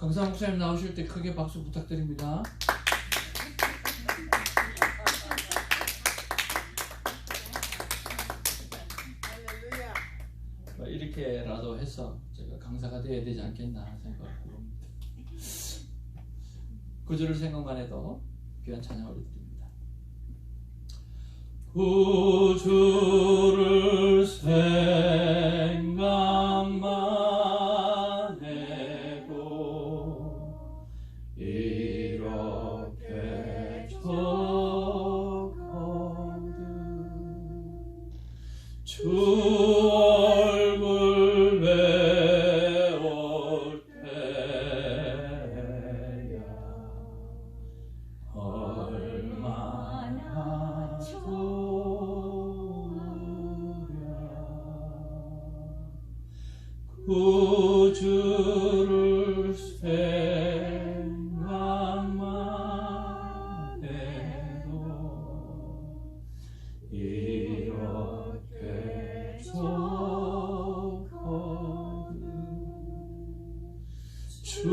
강사 목사님 나오실 때 크게 박수 부탁드립니다. 이렇게라도 해서 제가 강사가 되어야 되지 않겠나 생각하고 봅니다. 구절을 생각만 해도 귀한 찬양을 드립니다. 구주를 생각만 해도 이렇게 좋거든. 주 얼굴 배울 때야 얼마나 좋으랴. 구주를 생각만 해도 이렇게 좋거든. 주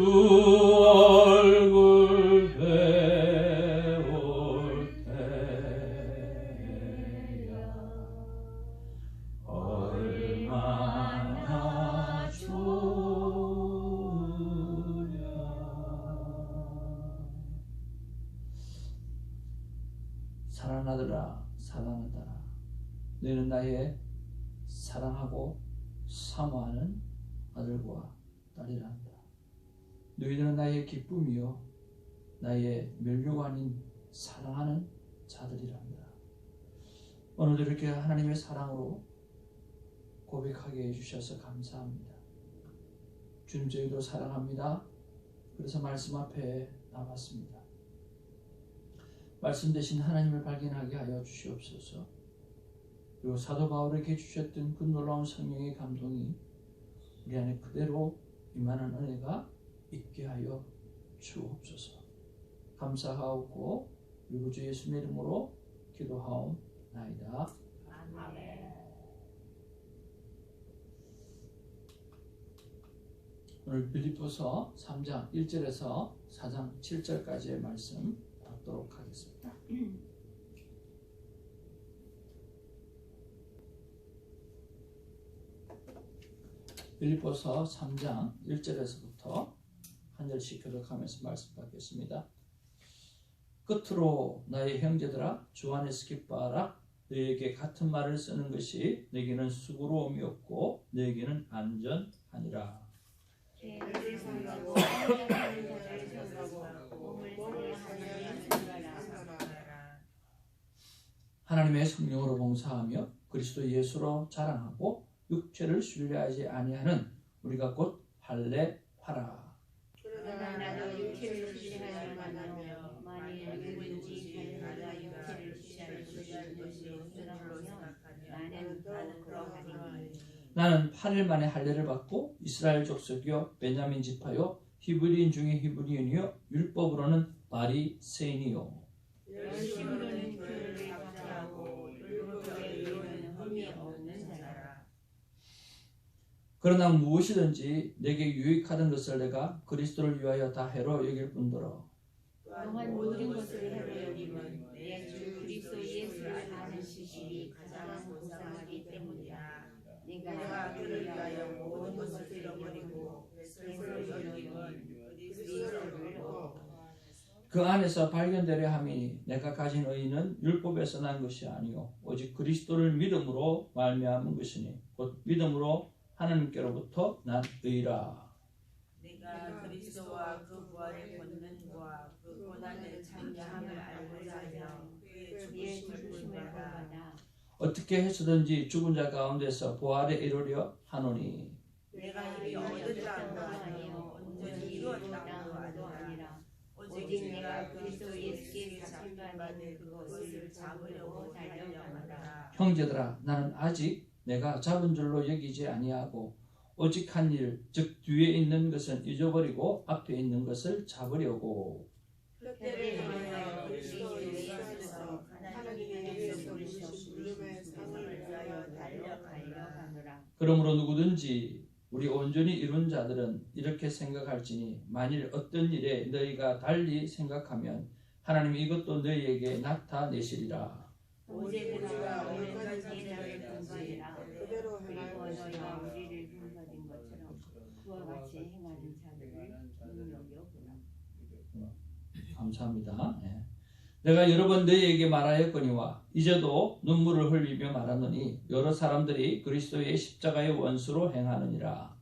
얼굴 배울 때야 얼마나 좋으랴. 사랑하는 아들아, 사랑하느라 너희는 나의 사랑하고 사모하는 아들과 딸이라 한다. 너희들은 나의 기쁨이요 나의 멸류가 아닌 사랑하는 자들이라 한다. 오늘도 이렇게 하나님의 사랑으로 고백하게 해주셔서 감사합니다. 주님, 저희도 사랑합니다. 그래서 말씀 앞에 나왔습니다. 말씀 대신 하나님을 발견하게 하여 주시옵소서. 그리고 사도 바울에게 주셨던 그 놀라운 성령의 감동이 우리 안에 그대로 임하는 은혜가 있게 하여 주옵소서. 감사하옵고 우리 주 예수님의 이름으로 기도하옵나이다. 아멘. 오늘 빌립보서 3장 1절에서 4장 7절까지의 말씀 받도록 하겠습니다. 빌립보서 3장 1절에서부터 한 절씩 교독하면서 말씀 받겠습니다. 끝으로 나의 형제들아, 주 안에서 기뻐하라. 너에게 같은 말을 쓰는 것이 너에게는 수고로움이 없고 너에게는 안전하니라. 하나님의 성령으로 봉사하며 그리스도 예수로 자랑하고 육체를 신뢰하지 아니하는 우리가 곧 할례하라. 그러나 나도 육체를 신뢰하지 않으며 만일 누구든지 내가 육체를 신뢰할 것이 없으므로 나는 그러하리니. 나는 8일 만에 할례를 받고 이스라엘 족속이요 베냐민 지파요 히브리인 중에 히브리인이요 율법으로는 바리새인이요. 열심으로는 교회를 박해하고 율법에 이르는 흠이 없는 자라. 그러나 무엇이든지 내게 유익하던 것을 내가 그리스도를 위하여 다 해로 여길 뿐더러 또한 모든 것을 해로 여김은 내 주 그리스도 예수를 아는 지식이 가장 고상하기 때문이라. 내가 그를 위하여 모든 것을 잃어버리고 그리스도를 여김은 그리스도를 잃고 그 안에서 발견되려 함이니 내가 가진 의는 율법에서 난 것이 아니요 오직 그리스도를 믿음으로 말미암은 것이니 곧 믿음으로 하나님께로부터 난 의라. 내가 그리스도와 그 부활의 권능과 그 고난의 참여함을 알고자 하며 그의 죽으심을 받아 어떻게 해서든지 죽은 자 가운데서 부활에 이르려 하노니 내가 이미 얻었다도 아니요 온전히 이루었다도 아니라 오직 내가 그리스도 예수께 잡힌바는 그것을 잡으려고 달려가노라. 형제들아, 나는 아직 내가 잡은 줄로 여기지 아니하고 오직 한 일, 즉 뒤에 있는 것은 잊어버리고 앞에 있는 것을 잡으려고 그때를 향하여 그리스도 예수 안에서 하나님의 약속을 부름의 상을 위하여 달려가노라. 그러므로 누구든지 우리 온전히 이룬 자들은 이렇게 생각할지니 만일 어떤 일에 너희가 달리 생각하면 하나님이 이것도 너희에게 나타내시리라. 오직 우리가 오늘까지 제자를 근거하라. 그대로 그리고 너희가 우리를 근거한 것처럼 그와 같이 행하는 자들을 눈여겨 보라. 감사합니다. 네. 내가 여러 번 너희에게 말하였거니와 이제도 눈물을 흘리며 말하노니 여러 사람들이 그리스도의 십자가의 원수로 행하느니라.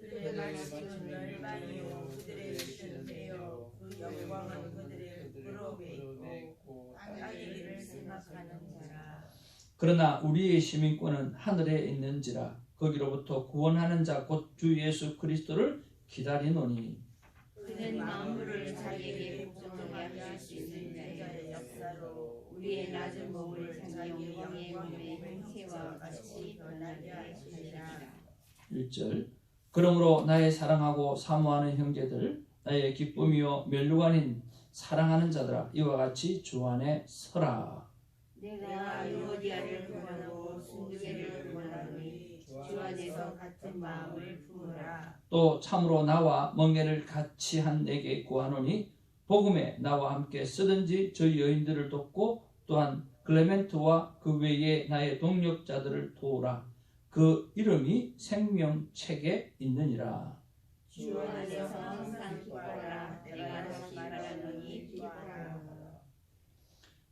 그들의 말씀은 멸망이요 그들의 뜻은 배요 그 영광은 그들의 부러움에 있고 자기 일을 생각하는 자라. 그러나 우리의 시민권은 하늘에 있는지라 거기로부터 구원하는 자 곧 주 예수 그리스도를 기다리노니 그는 만물을 자기에게 복종하게 할 수 있는 자의 역사로 우리의 낮은 몸을 자기 영광의 몸의 형체와 같이 변하게 하시리라. 1절 그러므로 나의 사랑하고 사모하는 형제들 나의 기쁨이요 멸류관인 사랑하는 자들아 이와 같이 주 안에 서라. 내가 유오디아를 구원하고 순두계를 구원하노니 주 안에서 같은 마음을 품으라. 또 참으로 나와 멍에를 같이 한 내게 구하노니 복음에 나와 함께 쓰든지 저희 여인들을 돕고 또한 클레멘트와 그 외에 나의 동력자들을 도우라. 그 이름이 생명책에 있느니라. 주 안에서 항상 기뻐하라. 내가 다시 말하노니 기뻐하라.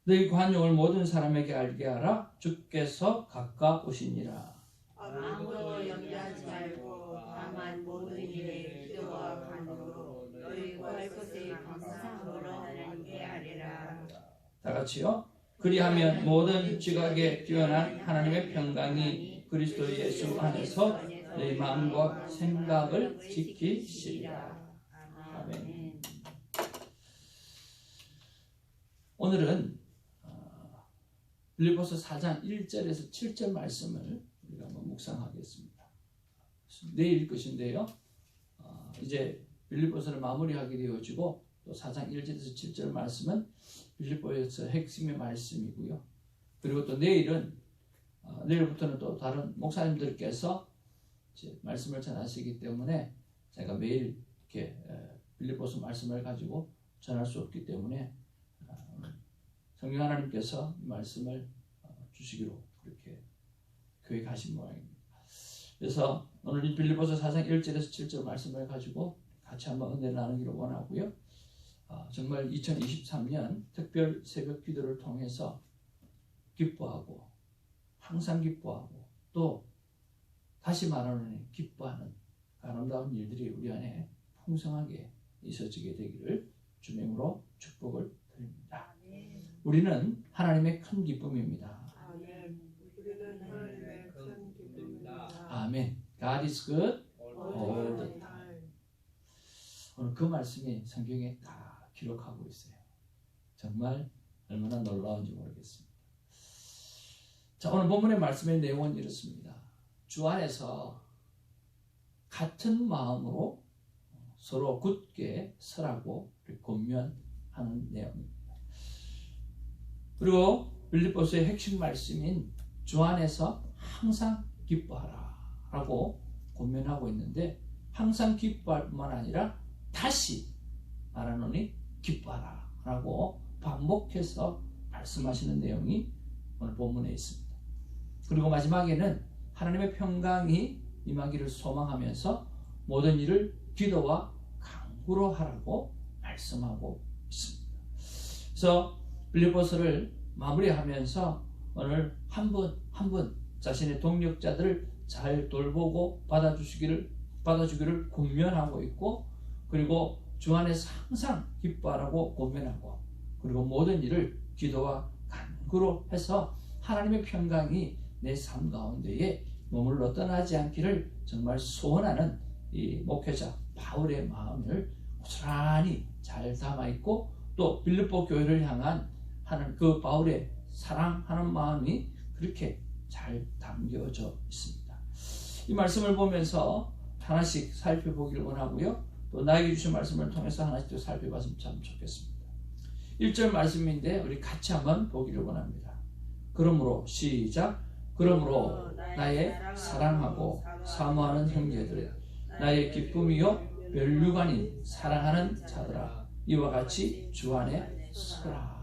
너희 관용을 모든 사람에게 알게 하라. 주께서 가까우시니라. 아무도 염려하지 말고 다만 모든 일에 기도와 간구로 너희 구할 것을 감사함으로 하나님께 아뢰라. 다 같이요. 그리하면 모든 지각에 뛰어난 하나님의 평강이 그리스도 예수 안에서 너희 마음과 생각을 지키시리라. 아멘. 오늘은 빌립보서 4장 1절에서 7절 말씀을 우리가 한번 묵상하겠습니다. 내일 것인데요. 이제 빌립보서를 마무리하게 되어지고 또 4장 1절에서 7절 말씀은 빌립보에서 핵심의 말씀이고요. 그리고 또 내일은 내일부터는 또 다른 목사님들께서 이제 말씀을 전하시기 때문에 제가 매일 이렇게 빌립보서 말씀을 가지고 전할 수 없기 때문에 성령 하나님께서 이 말씀을 주시기로 그렇게 계획하신 모양입니다. 그래서 오늘 이 빌립보서 4장 1절에서 7절 말씀을 가지고 같이 한번 은혜를 나누기를 원하고요. 정말 2023년 특별 새벽 기도를 통해서 기뻐하고 항상 기뻐하고 또 다시 말하는 기뻐하는 아름다운 일들이 우리 안에 풍성하게 있어지게 되기를 주님으로 축복을 드립니다. 우리는 하나님의 큰 기쁨입니다. 아멘. God is good all the time. 오늘 그 말씀이 성경에 다 기록하고 있어요. 정말 얼마나 놀라운지 모르겠습니다. 자, 오늘 본문의 말씀의 내용은 이렇습니다. 주 안에서 같은 마음으로 서로 굳게 서라고 권면하는 내용입니다. 그리고 빌립보서의 핵심 말씀인 주 안에서 항상 기뻐하라 라고 권면하고 있는데 항상 기뻐할 뿐만 아니라 다시 말하노니 기뻐하라 라고 반복해서 말씀하시는 내용이 오늘 본문에 있습니다. 그리고 마지막에는 하나님의 평강이 임하기를 소망하면서 모든 일을 기도와 간구로 하라고 말씀하고 있습니다. 그래서 빌립보서를 마무리하면서 오늘 한 분 한 분 자신의 동력자들을 잘 돌보고 받아주기를 권면하고 있고 그리고 주 안에서 항상 기뻐하라고 권면하고 그리고 모든 일을 기도와 간구로 해서 하나님의 평강이 내 삶 가운데에 머물러 떠나지 않기를 정말 소원하는 이 목회자 바울의 마음을 고스란히 잘 담아있고 또 빌립보 교회를 향한 하는 그 바울의 사랑하는 마음이 그렇게 잘 담겨져 있습니다. 이 말씀을 보면서 하나씩 살펴보기를 원하고요. 또 나에게 주신 말씀을 통해서 하나씩 또 살펴봤으면 참 좋겠습니다. 1절 말씀인데 우리 같이 한번 보기를 원합니다. 그러므로 시작. 그러므로 나의 사랑하고 사모하는 형제들의 나의 기쁨이요 면류관인 사랑하는 자들아 이와 같이 주 안에 서라.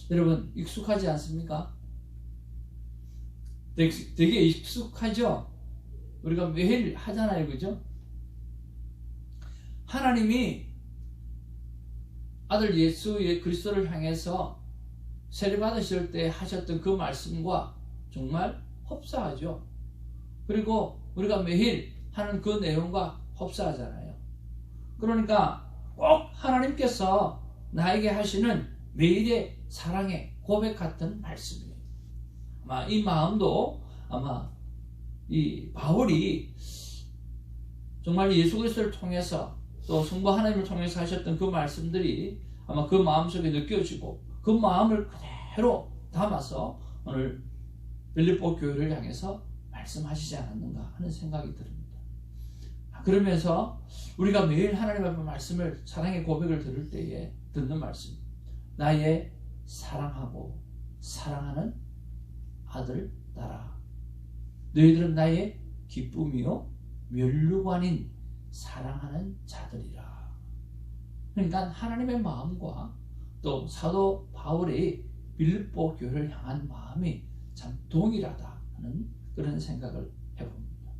여러분 익숙하지 않습니까? 되게 익숙하죠? 우리가 매일 하잖아요. 그죠? 하나님이 아들 예수 그리스도를 향해서 세례 받으실 때 하셨던 그 말씀과 정말 흡사하죠. 그리고 우리가 매일 하는 그 내용과 흡사하잖아요. 그러니까 꼭 하나님께서 나에게 하시는 매일의 사랑의 고백 같은 말씀이에요. 아마 이 마음도 아마 이 바울이 정말 예수 그리스도를 통해서 또 성부 하나님을 통해서 하셨던 그 말씀들이 아마 그 마음속에 느껴지고 그 마음을 그대로 담아서 오늘 빌립보 교회를 향해서 말씀하시지 않았는가 하는 생각이 듭니다. 그러면서 우리가 매일 하나님 앞에 말씀을 사랑의 고백을 들을 때에 듣는 말씀, 나의 사랑하고 사랑하는 아들 딸아 너희들은 나의 기쁨이요 면류관인 사랑하는 자들이라. 그러니까 하나님의 마음과 또 사도 바울의 빌립보 교회를 향한 마음이 참 동일하다 하는 그런 생각을 해봅니다.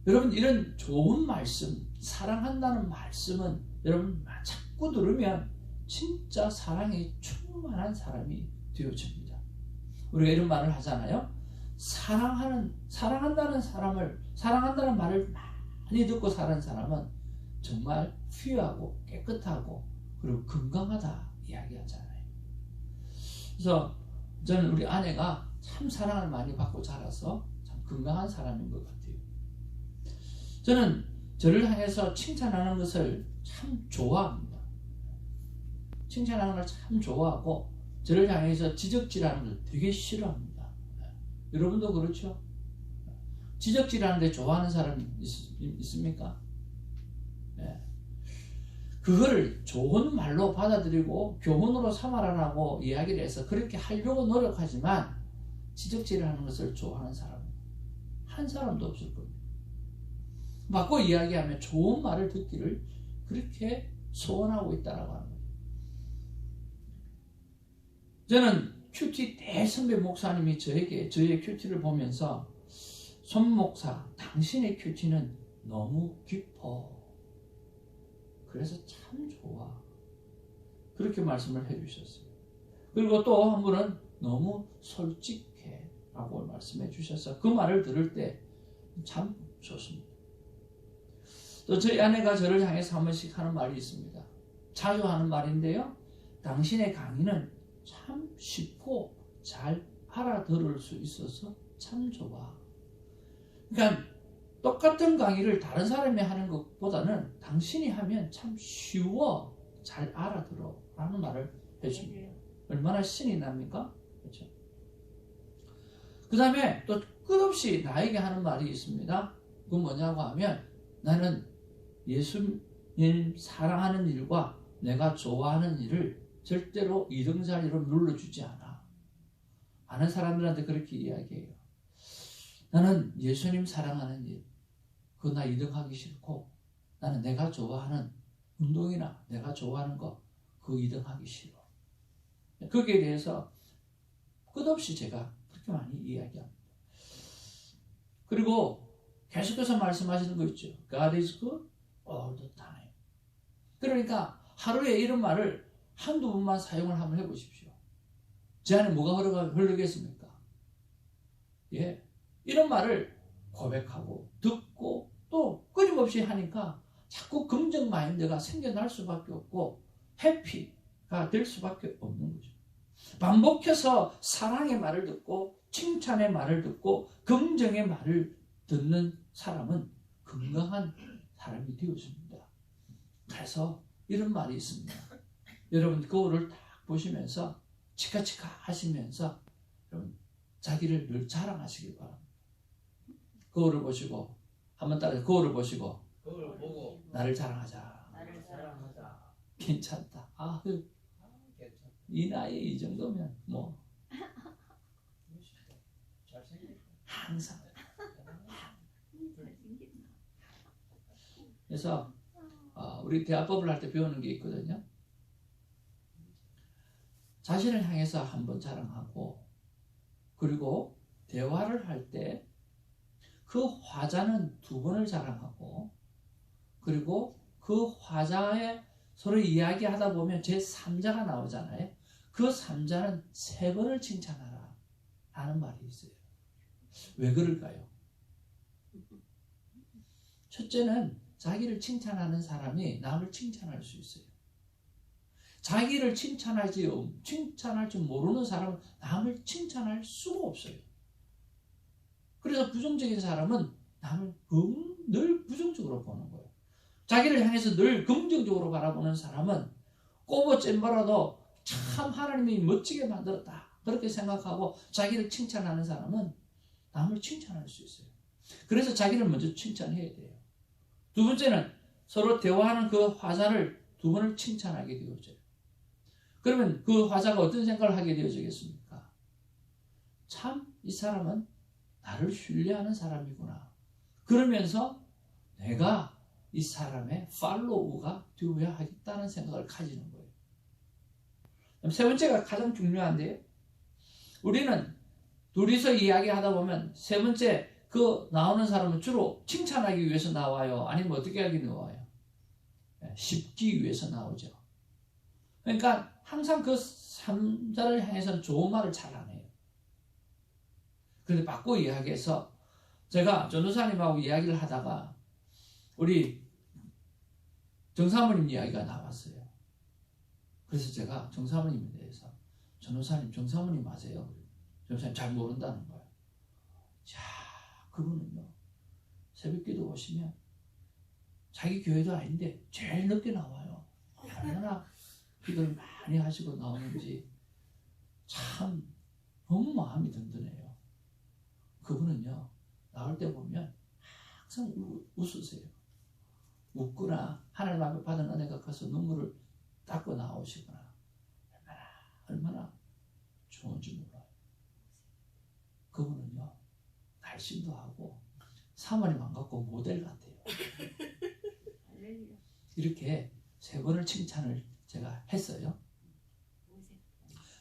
여러분 이런 좋은 말씀, 사랑한다는 말씀은 여러분 자꾸 들으면 진짜 사랑이 충만한 사람이 되어집니다. 우리가 이런 말을 하잖아요. 사랑한다는 말을 많이 듣고 사는 사람은 정말 퓨어하고 깨끗하고 그리고 건강하다 이야기하잖아요. 그래서 저는 우리 아내가 참 사랑을 많이 받고 자라서 참 건강한 사람인 것 같아요. 저는 저를 향해서 칭찬하는 것을 참 좋아합니다. 칭찬하는 걸 참 좋아하고 저를 향해서 지적질하는 걸 되게 싫어합니다. 여러분도 그렇죠? 지적질하는 데 좋아하는 사람 있습니까? 네. 그거를 좋은 말로 받아들이고 교훈으로 삼아라라고 이야기를 해서 그렇게 하려고 노력하지만 지적질을 하는 것을 좋아하는 사람은 한 사람도 없을 겁니다. 맞고 이야기하면 좋은 말을 듣기를 그렇게 소원하고 있다라고 하는 거예요. 저는 큐티 대선배 목사님이 저의 큐티를 보면서 손 목사, 당신의 큐티는 너무 깊어. 그래서 참 좋아. 그렇게 말씀을 해주셨어요. 그리고 또 한 분은 너무 솔직해 라고 말씀해 주셔서 그 말을 들을 때 참 좋습니다. 또 저희 아내가 저를 향해서 한 번씩 하는 말이 있습니다. 자주 하는 말인데요. 당신의 강의는 참 쉽고 잘 알아들을 수 있어서 참 좋아. 그러니까 똑같은 강의를 다른 사람이 하는 것보다는 당신이 하면 참 쉬워, 잘 알아들어 라는 말을 해줍니다. 얼마나 신이 납니까? 그렇죠? 그 다음에 또 끝없이 나에게 하는 말이 있습니다. 그건 뭐냐고 하면 나는 예수님 사랑하는 일과 내가 좋아하는 일을 절대로 이등자리로 눌러주지 않아. 많은 사람들한테 그렇게 이야기해요. 나는 예수님 사랑하는 일, 그거 나 이등하기 싫고 나는 내가 좋아하는 운동이나 내가 좋아하는 거 그거 이등하기 싫어. 거기에 대해서 끝없이 제가 그렇게 많이 이야기합니다. 그리고 계속해서 말씀하시는 거 있죠. God is good all the time. 그러니까 하루에 이런 말을 한두 번만 사용을 한번 해보십시오. 제 안에 뭐가 흐르겠습니까? 예, 이런 말을 고백하고 듣고 또 끊임없이 하니까 자꾸 긍정 마인드가 생겨날 수밖에 없고 해피가 될 수밖에 없는 거죠. 반복해서 사랑의 말을 듣고 칭찬의 말을 듣고 긍정의 말을 듣는 사람은 건강한 사람이 되어집니다. 그래서 이런 말이 있습니다. 여러분 거울을 딱 보시면서 치카치카 하시면서 여러분 자기를 늘 자랑하시길 바랍니다. 거울을 보시고 한번 따라서 거울을 보시고 그걸 보고 나를 자랑하자. 나를 사랑하자. 괜찮다. 이 나이에 이 정도면 뭐 항상. 그래서 우리 대화법을 할 때 배우는 게 있거든요. 자신을 향해서 한번 자랑하고, 그리고 대화를 할 때 그 화자는 2번을 자랑하고, 그리고 그 화자에 서로 이야기하다 보면 제3자가 나오잖아요. 그 3자는 3번을 칭찬하라 라는 말이 있어요. 왜 그럴까요? 첫째는 자기를 칭찬하는 사람이 남을 칭찬할 수 있어요. 자기를 칭찬할 줄 모르는 사람은 남을 칭찬할 수가 없어요. 그래서 부정적인 사람은 남을 늘 부정적으로 보는 거예요. 자기를 향해서 늘 긍정적으로 바라보는 사람은 꼬부 잼버라도 참 하나님이 멋지게 만들었다 그렇게 생각하고 자기를 칭찬하는 사람은 남을 칭찬할 수 있어요. 그래서 자기를 먼저 칭찬해야 돼요. 2번째는 서로 대화하는 그 화자를 2번을 칭찬하게 되어져요. 그러면 그 화자가 어떤 생각을 하게 되어지겠습니까? 참 이 사람은 나를 신뢰하는 사람이구나. 그러면서 내가 이 사람의 팔로우가 되어야 하겠다는 생각을 가지는 거예요. 3번째가 가장 중요한데요. 우리는 둘이서 이야기하다 보면 3번째 그 나오는 사람은 주로 칭찬하기 위해서 나와요? 아니면 어떻게 하기 나와요? 씹기 위해서 나오죠. 그러니까 항상 그 3자를 향해서는 좋은 말을 잘 안 해요. 그런데 바꿔 이야기해서 제가 전도사님하고 이야기를 하다가 우리 정사모님 이야기가 나왔어요. 그래서 제가 정사모님에 대해서 전도사님 정사모님 아세요? 전도사님 잘 모른다는 거예요. 자, 그분은요 새벽기도 오시면 자기 교회도 아닌데 제일 늦게 나와요. 얼마나 기도를 많이 하시고 나오는지 참 너무 마음이 든든해요. 그분은요 나올 때 보면 항상 웃으세요. 웃거나 하나님 앞에 받은 은혜가 커서 눈물을 닦고 나오시거나 얼마나 좋은지 몰라요. 그분은요 날씬도 하고 사모님 안 갖고 모델 같아요. 이렇게 3번을 칭찬을 제가 했어요.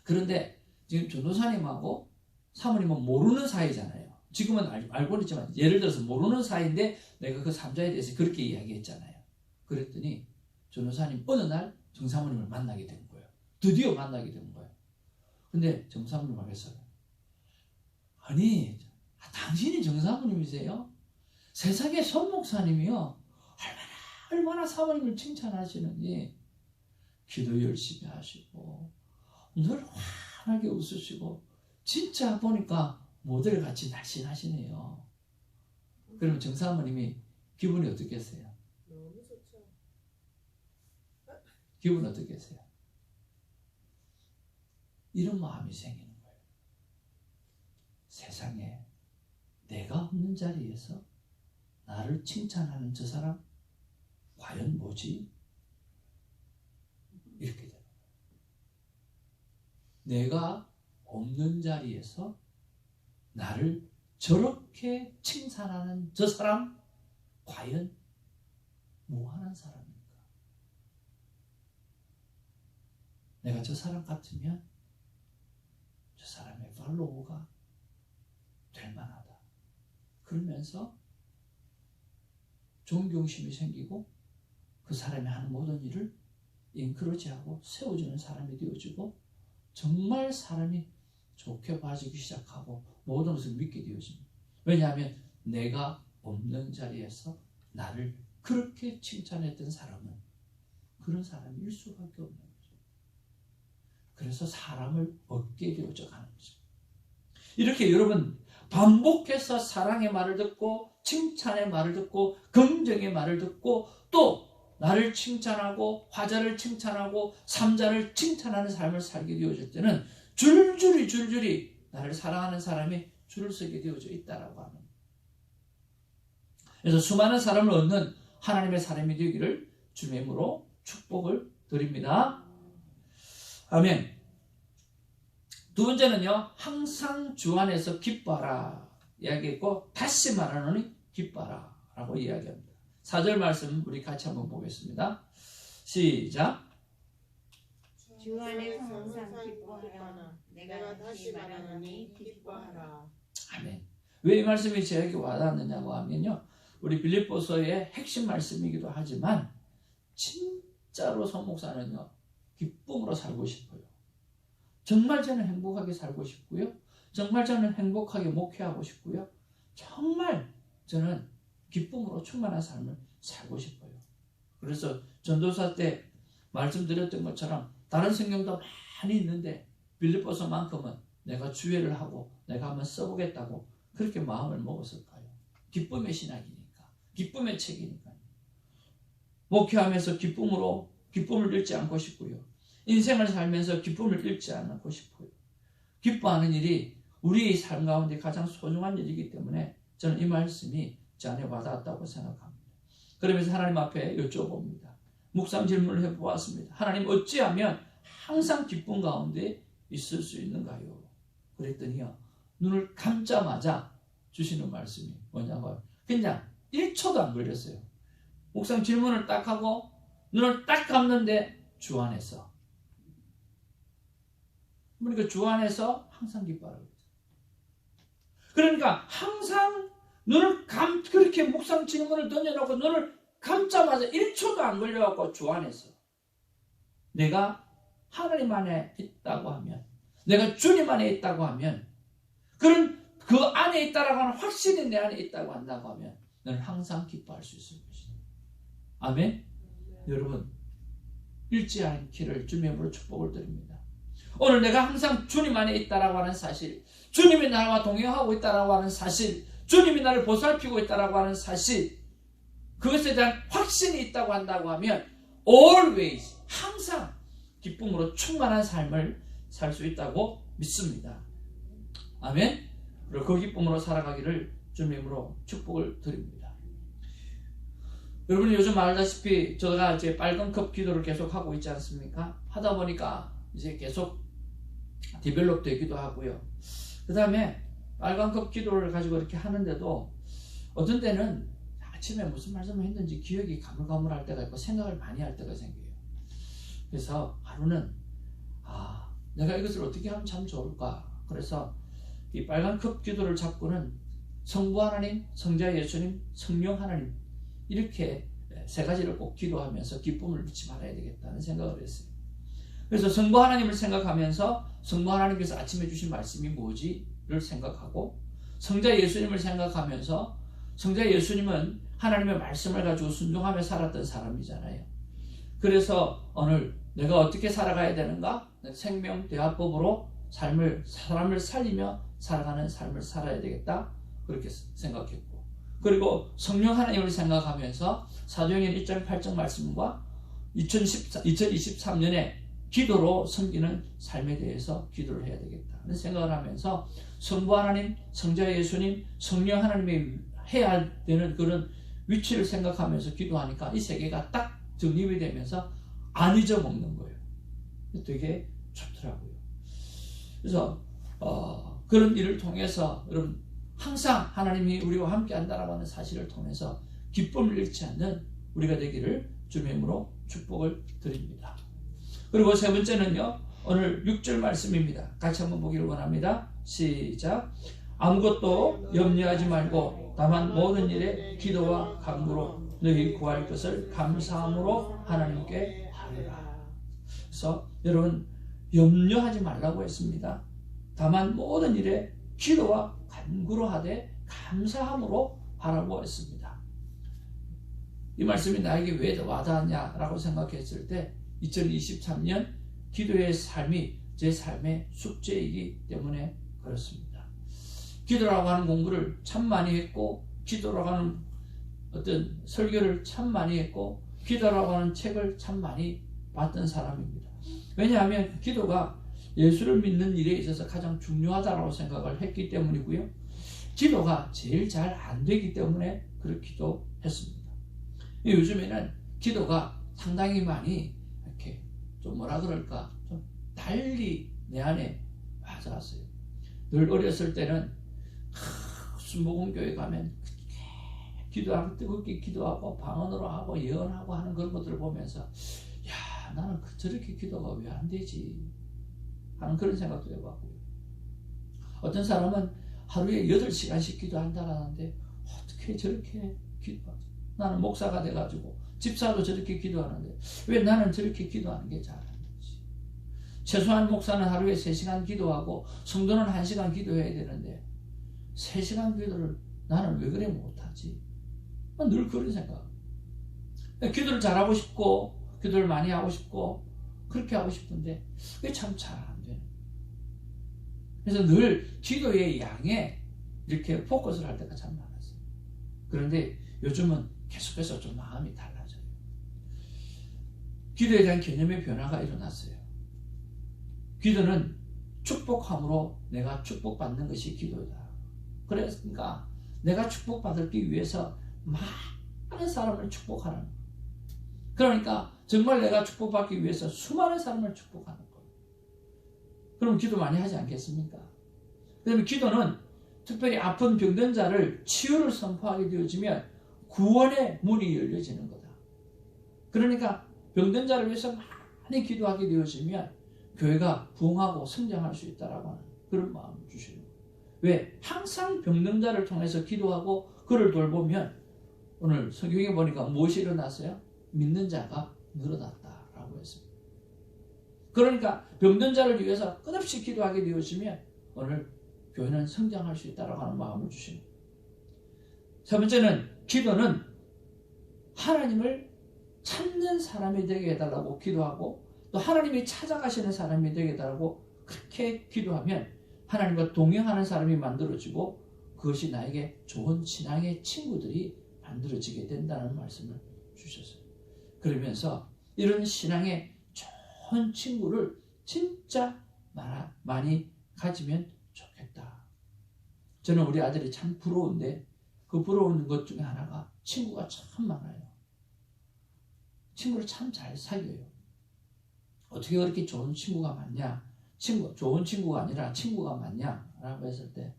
그런데 지금 전도사님하고 사모님은 모르는 사이잖아요. 지금은 알고 있지만 예를 들어서 모르는 사이인데 내가 그 3자에 대해서 그렇게 이야기했잖아요. 그랬더니 전도사님 어느 날 정사모님을 만나게 된 거예요. 드디어 만나게 된 거예요. 근데 정사모님 말했어요. 아니 당신이 정사모님이세요? 세상에 손 목사님이요 얼마나 사모님을 칭찬하시는지 기도 열심히 하시고 늘 환하게 웃으시고 진짜 보니까 모델같이 날씬하시네요. 그러면 정사모님이 기분이 어떻겠어요? 너무 좋죠. 기분 어떻겠어요? 이런 마음이 생기는 거예요. 세상에 내가 없는 자리에서 나를 칭찬하는 저 사람 과연 뭐지? 이렇게 되는 거예요. 내가 없는 자리에서 나를 저렇게 칭찬하는 저 사람 과연 뭐하는 사람입니까? 내가 저 사람 같으면 저 사람의 팔로우가 될 만하다. 그러면서 존경심이 생기고 그 사람이 하는 모든 일을 인크로지하고 세워주는 사람이 되어지고 정말 사람이 좋게 봐주기 시작하고 모든 것을 믿게 되어집니다. 왜냐하면 내가 없는 자리에서 나를 그렇게 칭찬했던 사람은 그런 사람일 수밖에 없는 거죠. 그래서 사람을 얻게 되어져 가는 거죠. 이렇게 여러분 반복해서 사랑의 말을 듣고 칭찬의 말을 듣고 긍정의 말을 듣고 또 나를 칭찬하고 화자를 칭찬하고 삼자를 칭찬하는 삶을 살게 되어질 때는 줄줄이 나를 사랑하는 사람이 줄을 서게 되어져 있다라고 하는. 그래서 수많은 사람을 얻는 하나님의 사람이 되기를 주님의 이름으로 축복을 드립니다. 아멘. 두 번째는요, 항상 주 안에서 기뻐하라. 이야기했고 다시 말하노니 기뻐하라 라고 이야기합니다. 4절 말씀 우리 같이 한번 보겠습니다. 시작. 주 안에서 항상 기뻐하라. 내가 다시 말하노니 기뻐하라. 아멘. 왜 이 말씀이 저에게 와닿았느냐고 하면요, 우리 빌립보서의 핵심 말씀이기도 하지만 진짜로 서 목사는요 기쁨으로 살고 싶어요. 정말 저는 행복하게 살고 싶고요, 정말 저는 행복하게 목회하고 싶고요, 정말 저는 기쁨으로 충만한 삶을 살고 싶어요. 그래서 전도사 때 말씀드렸던 것처럼 다른 성경도 많이 있는데 빌립보서만큼은 내가 주의를 하고 내가 한번 써보겠다고 그렇게 마음을 먹었을까요? 기쁨의 신학이니까, 기쁨의 책이니까요. 목회하면서 기쁨을 잃지 않고 싶고요, 인생을 살면서 기쁨을 잃지 않고 싶고요. 기뻐하는 일이 우리의 삶 가운데 가장 소중한 일이기 때문에 저는 이 말씀이 제 안에 와닿았다고 생각합니다. 그러면서 하나님 앞에 여쭤봅니다. 묵상 질문을 해보았습니다. 하나님, 어찌하면 항상 기쁨 가운데 있을 수 있는가요? 그랬더니요, 눈을 감자마자 주시는 말씀이 뭐냐고요? 그냥 1초도 안 걸렸어요. 묵상 질문을 딱 하고 눈을 딱 감는데 주 안에서. 그러니까 주 안에서 항상 기뻐하라고 했죠. 그러니까 항상 그렇게 묵상 질문을 던져놓고 눈을 감자마자 1초도 안 걸려갖고 주 안에서 내가 하나님 안에 있다고 하면, 내가 주님 안에 있다고 하면, 그런 그 안에 있다라고 하는 확신이 내 안에 있다고 한다고 하면 너는 항상 기뻐할 수 있을 것이다. 아멘? 여러분, 잃지 않기를 주님의 이름으로 축복을 드립니다. 오늘 내가 항상 주님 안에 있다라고 하는 사실, 주님이 나와 동행하고 있다라고 하는 사실, 주님이 나를 보살피고 있다라고 하는 사실, 그것에 대한 확신이 있다고 한다고 하면 always, 항상 기쁨으로 충만한 삶을 살 수 있다고 믿습니다. 아멘? 그리고 그 기쁨으로 살아가기를 주님의 이름으로 축복을 드립니다. 여러분이 요즘 알다시피 제가 이제 빨간 컵 기도를 계속 하고 있지 않습니까? 하다 보니까 이제 계속 디벨롭 되기도 하고요. 그 다음에 빨간 컵 기도를 가지고 이렇게 하는데도 어떤 때는 아침에 무슨 말씀을 했는지 기억이 가물가물할 때가 있고 생각을 많이 할 때가 생겨요. 그래서 하루는 내가 이것을 어떻게 하면 참 좋을까? 그래서 이 빨간 컵 기도를 잡고는 성부 하나님, 성자 예수님, 성령 하나님, 이렇게 세 가지를 꼭 기도하면서 기쁨을 잃지 말아야 되겠다는 생각을 했어요. 그래서 성부 하나님을 생각하면서 성부 하나님께서 아침에 주신 말씀이 뭐지를 생각하고, 성자 예수님을 생각하면서 성자 예수님은 하나님의 말씀을 가지고 순종하며 살았던 사람이잖아요. 그래서 오늘 내가 어떻게 살아가야 되는가? 생명대화법으로 사람을 살리며 살아가는 삶을 살아야 되겠다, 그렇게 생각했고, 그리고 성령 하나님을 생각하면서 사도행전 1장 8절 말씀과 2023년에 기도로 섬기는 삶에 대해서 기도를 해야 되겠다는 생각을 하면서 성부 하나님, 성자 예수님, 성령 하나님이 해야 되는 그런 위치를 생각하면서 기도하니까 이 세 개가 딱 정립이 되면서 안 잊어먹는 거예요. 되게 좋더라고요. 그래서 그런 일을 통해서 여러분, 항상 하나님이 우리와 함께 한다라고 하는 사실을 통해서 기쁨을 잃지 않는 우리가 되기를 주님의 이름으로 축복을 드립니다. 그리고 세 번째는요, 오늘 6절 말씀입니다. 같이 한번 보기를 원합니다. 시작. 아무것도 염려하지 말고 다만 모든 일에 기도와 간구로 너희 구할 것을 감사함으로 하나님께 하리라. 그래서 여러분, 염려하지 말라고 했습니다. 다만 모든 일에 기도와 간구로 하되 감사함으로 하라고 했습니다. 이 말씀이 나에게 왜 와닿았냐라고 생각했을 때 2023년 기도의 삶이 제 삶의 숙제이기 때문에 그렇습니다. 기도라고 하는 공부를 참 많이 했고, 기도라고 하는 어떤 설교를 참 많이 했고, 기도라고 하는 책을 참 많이 봤던 사람입니다. 왜냐하면 기도가 예수를 믿는 일에 있어서 가장 중요하다고 생각을 했기 때문이고요, 기도가 제일 잘 안 되기 때문에 그렇기도 했습니다. 요즘에는 기도가 상당히 많이 이렇게 좀 뭐라 그럴까, 좀 달리 내 안에 와닿았어요. 늘 어렸을 때는 순복음교회 가면 기도하고 뜨겁게 기도하고 방언으로 하고 예언하고 하는 그런 것들을 보면서 야, 나는 저렇게 기도가 왜 안 되지 하는 그런 생각도 해봤고요. 어떤 사람은 하루에 8시간씩 기도한다라는데 어떻게 저렇게 기도하지? 나는 목사가 돼가지고 집사도 저렇게 기도하는데 왜 나는 저렇게 기도하는 게 잘 안 되지? 최소한 목사는 하루에 3시간 기도하고 성도는 1시간 기도해야 되는데 3시간 기도를 나는 왜 그래 못하지? 늘 그런 생각. 기도를 잘하고 싶고 기도를 많이 하고 싶고 그렇게 하고 싶은데 왜 참 잘 안 되는? 그래서 늘 기도의 양에 이렇게 포커스를 할 때가 참 많았어요. 그런데 요즘은 계속해서 좀 마음이 달라져요. 기도에 대한 개념의 변화가 일어났어요. 기도는 축복함으로 내가 축복받는 것이 기도다. 그러니까 내가 축복받기 위해서 많은 사람을 축복하는 거예요. 그러니까 정말 내가 축복받기 위해서 수많은 사람을 축복하는 거예요. 그럼 기도 많이 하지 않겠습니까? 그다음에 기도는 특별히 아픈 병든 자를 치유를 선포하게 되어지면 구원의 문이 열려지는 거다. 그러니까 병든 자를 위해서 많이 기도하게 되어지면 교회가 부흥하고 성장할 수 있다라고 하는 그런 마음을 주시는 거예요. 왜? 항상 병든 자를 통해서 기도하고 그를 돌보면 오늘 성경에 보니까 무엇이 일어났어요? 믿는 자가 늘어났다라고 했습니다. 그러니까 병든 자를 위해서 끝없이 기도하게 되어지면 오늘 교회는 성장할 수 있다라고 하는 마음을 주시는 거예요. 세 번째는 기도는 하나님을 찾는 사람이 되게 해달라고 기도하고 또 하나님이 찾아가시는 사람이 되게 해달라고 그렇게 기도하면 하나님과 동행하는 사람이 만들어지고 그것이 나에게 좋은 신앙의 친구들이 만들어지게 된다는 말씀을 주셨어요. 그러면서 이런 신앙의 좋은 친구를 진짜 많이 가지면 좋겠다. 저는 우리 아들이 참 부러운데 그 부러운 것 중에 하나가 친구가 참 많아요. 친구를 참 잘 사귀어요. 어떻게 그렇게 좋은 친구가 많냐? 좋은 친구가 아니라 친구가 많냐? 라고 했을 때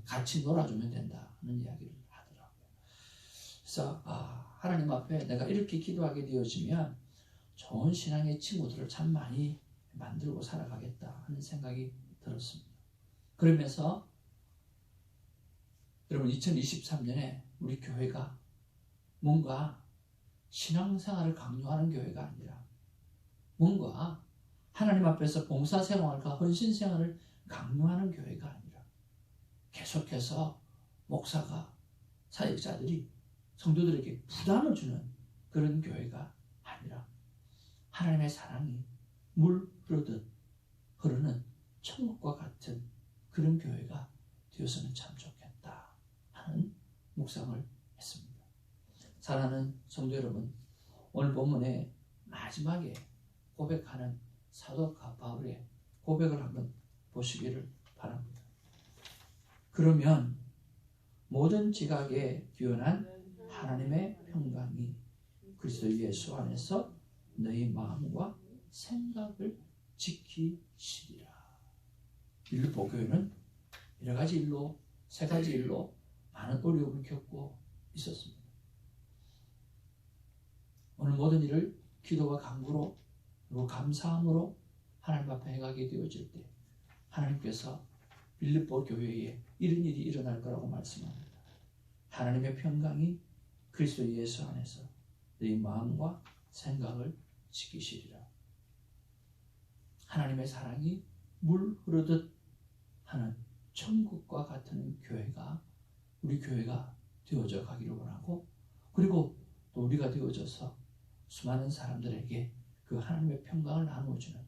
같이 놀아주면 된다는 이야기를 하더라고요. 그래서 하나님 앞에 내가 이렇게 기도하게 되어지면 좋은 신앙의 친구들을 참 많이 만들고 살아가겠다 하는 생각이 들었습니다. 그러면서 여러분 2023년에 우리 교회가 뭔가 신앙생활을 강요하는 교회가 아니라 뭔가 하나님 앞에서 봉사생활과 헌신생활을 강요하는 교회가 아니라 계속해서 목사가 사역자들이 성도들에게 부담을 주는 그런 교회가 아니라 하나님의 사랑이 물 흐르듯 흐르는 천국과 같은 그런 교회가 되었으면 참 좋겠다 하는 묵상을 했습니다. 사랑하는 성도 여러분, 오늘 본문의 마지막에 고백하는 사도 바울의 고백을 한번 보시기를 바랍니다. 그러면 모든 지각에 뛰어난 하나님의 평강이 그리스도 예수 안에서 너희 마음과 생각을 지키시리라. 빌립보 교회는 여러 가지 일로, 3가지 일로 많은 어려움을 겪고 있었습니다. 오늘 모든 일을 기도와 간구로 그리고 감사함으로 하나님 앞에 해가게 되어질 때 하나님께서 빌립보 교회에 이런 일이 일어날 거라고 말씀합니다. 하나님의 평강이 그리스도 예수 안에서 너희 마음과 생각을 지키시리라. 하나님의 사랑이 물 흐르듯 하는 천국과 같은 교회가 우리 교회가 되어져 가기를 원하고 그리고 또 우리가 되어져서 수많은 사람들에게 그 하나님의 평강을 나누어주는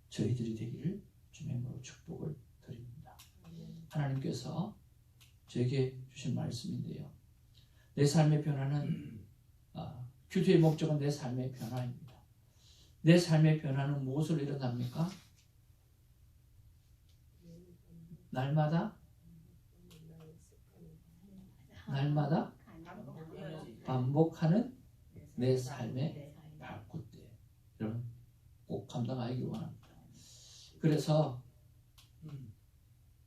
저희들이 되기를 주님의 이름으로 축복을 드립니다. 하나님께서 저에게 주신 말씀인데요. 내 삶의 변화는 기도의 목적은 내 삶의 변화입니다. 내 삶의 변화는 무엇으로 일어납니까? 날마다 반복하는 내 삶의 발굽대. 여러분 꼭 감당하기를 원합니다. 그래서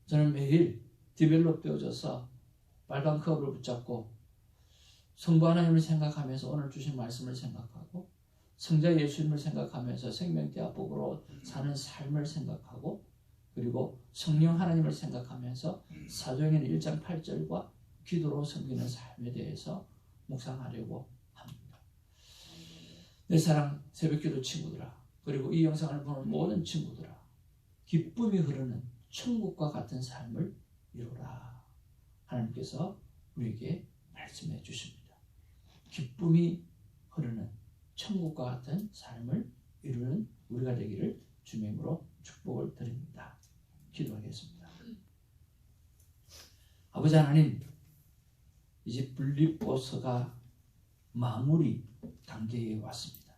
저는 매일 디벨롭 되어져서 빨간 컵을 붙잡고 성부 하나님을 생각하면서 오늘 주신 말씀을 생각하고 성자 예수님을 생각하면서 생명대합복으로 사는 삶을 생각하고 그리고 성령 하나님을 생각하면서 사도행전 1장 8절과 기도로 섬기는 삶에 대해서 묵상하려고 합니다. 내 사랑 새벽기도 친구들아, 그리고 이 영상을 보는 모든 친구들아, 기쁨이 흐르는 천국과 같은 삶을 이루라. 하나님께서 우리에게 말씀해 주십니다. 기쁨이 흐르는 천국과 같은 삶을 이루는 우리가 되기를 주님으로 축복을 드립니다. 기도하겠습니다. 아버지 하나님, 이제 분립보서가 마무리 단계에 왔습니다.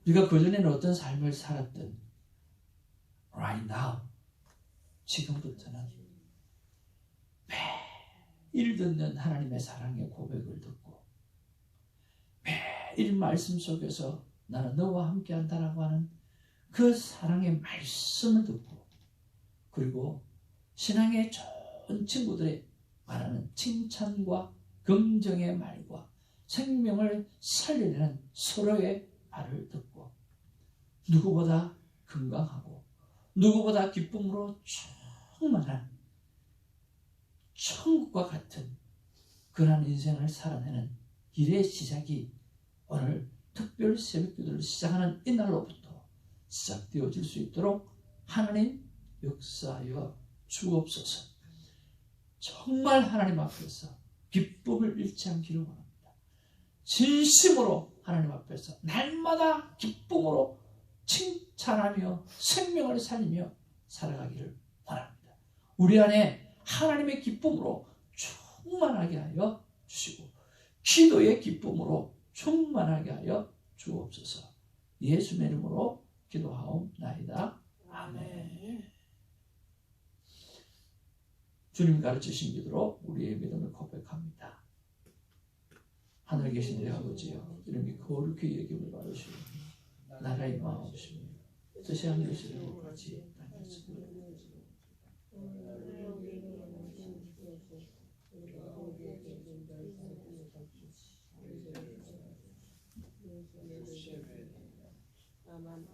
우리가 그전에는 어떤 삶을 살았든 right now, 지금부터는 매일 듣는 하나님의 사랑의 고백을 듣고 매일 말씀 속에서 나는 너와 함께 한다라고 하는 그 사랑의 말씀을 듣고 그리고 신앙의 좋은 친구들의 말하는 칭찬과 긍정의 말과 생명을 살리는 서로의 말을 듣고 누구보다 건강하고 누구보다 기쁨으로 충만한 천국과 같은 그러한 인생을 살아내는 일의 시작이 오늘 특별 새벽기도를 시작하는 이날로부터 시작되어질 수 있도록 하나님 역사하여 주옵소서. 정말 하나님 앞에서 기쁨을 잃지 않기를 원합니다. 진심으로 하나님 앞에서 날마다 기쁨으로 칭찬하며 생명을 살리며 살아가기를 원합니다. 우리 안에 하나님의 기쁨으로 충만하게 하여 주시고 기도의 기쁨으로 충만하게 하여 주옵소서. 예수의 이름으로 기도하옵나이다. 아멘. 주님 가르치신 기도로 우리의 믿음을 고백합니다. 하늘에 계신 내 아버지여, 이름이 거룩히 여김을 받으시고 나라의 마음이시며 뜻이 하늘에 계시는 것 같이 땅에서 아멘.